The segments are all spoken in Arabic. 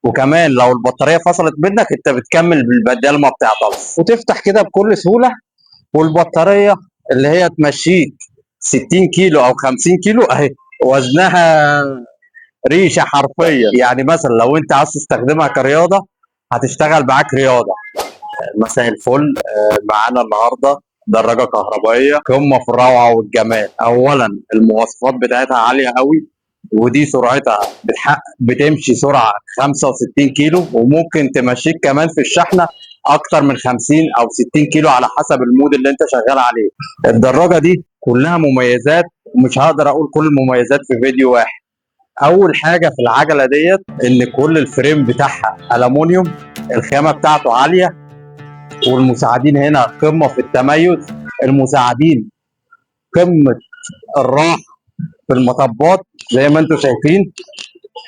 وكمان لو البطاريه فصلت منك انت بتكمل بالبدال ما بتعطلش، وتفتح كده بكل سهوله. والبطاريه اللي هي تمشيك 60 كيلو او 50 كيلو اهي، وزنها ريشه حرفيا. يعني مثلا لو انت عايز تستخدمها كرياضه هتشتغل معاك رياضه. مساء الفل. معانا النهارده دراجه كهربائيه قمه في الروعه والجمال. اولا المواصفات بتاعتها عاليه قوي، ودي سرعتها بتمشي سرعه 65 كيلو، وممكن تمشيك كمان في الشحنه اكتر من 50 او 60 كيلو على حسب المود اللي انت شغال عليه. الدراجه دي كلها مميزات، ومش هقدر اقول كل المميزات في فيديو واحد. اول حاجه في العجله ديت ان كل الفريم بتاعها الومنيوم، الخامه بتاعته عاليه، والمساعدين هنا قمه في التميز. المساعدين قمه الراحه في المطبات زي ما انتم شايفين.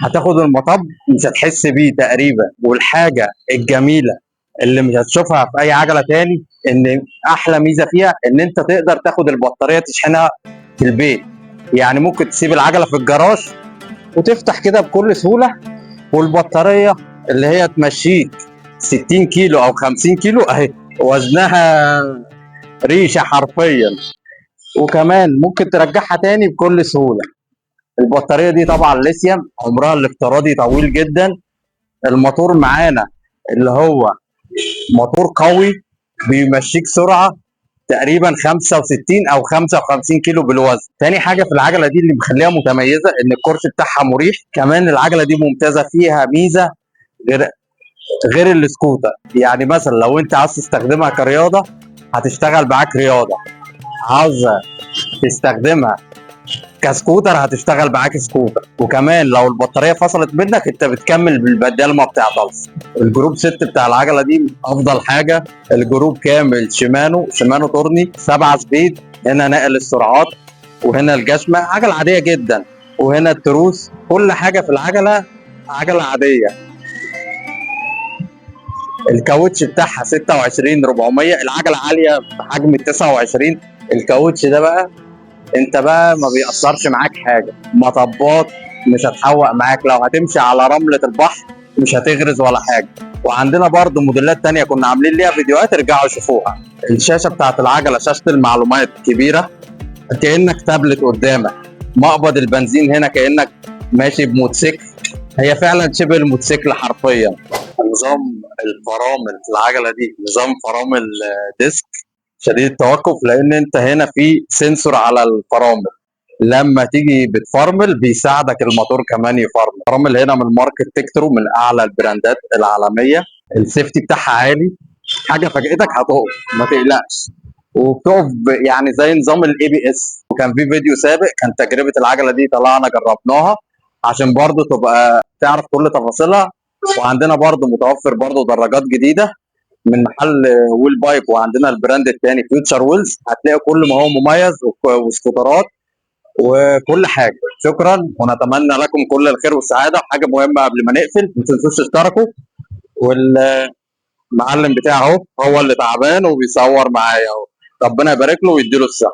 هتاخد المطب مش هتحس بيه تقريبا. والحاجه الجميله اللي مش هتشوفها في اي عجله تاني، ان احلى ميزه فيها ان انت تقدر تاخد البطاريه تشحنها في البيت. يعني ممكن تسيب العجله في الجراج وتفتح كده بكل سهوله، والبطاريه اللي هي تمشيك 60 كيلو او 50 كيلو اهي، وزنها ريشه حرفيا. وكمان ممكن ترجعها تاني بكل سهوله. البطاريه دي طبعا ليثيوم، عمرها الافتراضي طويل جدا. الموتور معانا اللي هو موتور قوي بيمشيك سرعه تقريبا 65 او 55 كيلو بالوزن. تاني حاجه في العجله دي اللي مخليها متميزه ان الكرسي بتاعها مريح. كمان العجله دي ممتازه فيها ميزه غير السكوتر. يعني مثلا لو انت عايز تستخدمها كرياضه هتشتغل معاك رياضه، عاوزه تستخدمها كسكوتر هتشتغل معاك سكوتر. وكمان لو البطاريه فصلت منك انت بتكمل بالبدال ما بتعطلش. الجروب 6 بتاع العجله دي افضل حاجه. الجروب كامل شيمانو تورني 7 سبيد. هنا نقل السرعات، وهنا الجشمه عجله عاديه جدا، وهنا التروس. كل حاجه في العجله عجله عاديه. الكاوتش بتاعها 26400. العجله عاليه بحجم ال 29. الكاوتش ده بقى انت بقى ما بيأثرش معاك حاجه. مطبات مش هتحوق معاك، لو هتمشي على رمله البحر مش هتغرز ولا حاجه. وعندنا برضو موديلات تانية كنا عاملين ليها فيديوهات، ارجعوا شوفوها. الشاشه بتاعت العجله شاشه المعلومات كبيره كانك تابلت قدامك. مقبض البنزين هنا كانك ماشي بموتوسيكل، هي فعلا شبه الموتوسيكل حرفيا. نظام الفرامل في العجله دي نظام فرامل ديسك شديد التوقف، لان انت هنا في سنسور على الفرامل. لما تيجي بتفرمل بيساعدك الموتور كمان يفرمل. الفرامل هنا من ماركه تكترو، من اعلى البراندات العالميه. السيفتي بتاعها عالي، حاجه فاجئتك هتقف ما تقلقش. وبتقف يعني زي نظام الاي بي اس. وكان في فيديو سابق كان تجربه العجله دي طلعنا جربناها عشان برضو تبقى تعرف كل تفاصيلها. وعندنا برضو متوفر برضو دراجات جديده من محل ويل بايك، وعندنا البراند الثاني فيوتشر ويلز. هتلاقي كل ما هو مميز وسكوترات وكل حاجه. شكرا، ونتمنى لكم كل الخير والسعاده. حاجه مهمه قبل ما نقفل، ما تنسوش تشتركوا. والمعلم بتاعه هو اللي تعبان وبيصور معايا اهو، ربنا يبارك له ويديله الصحه.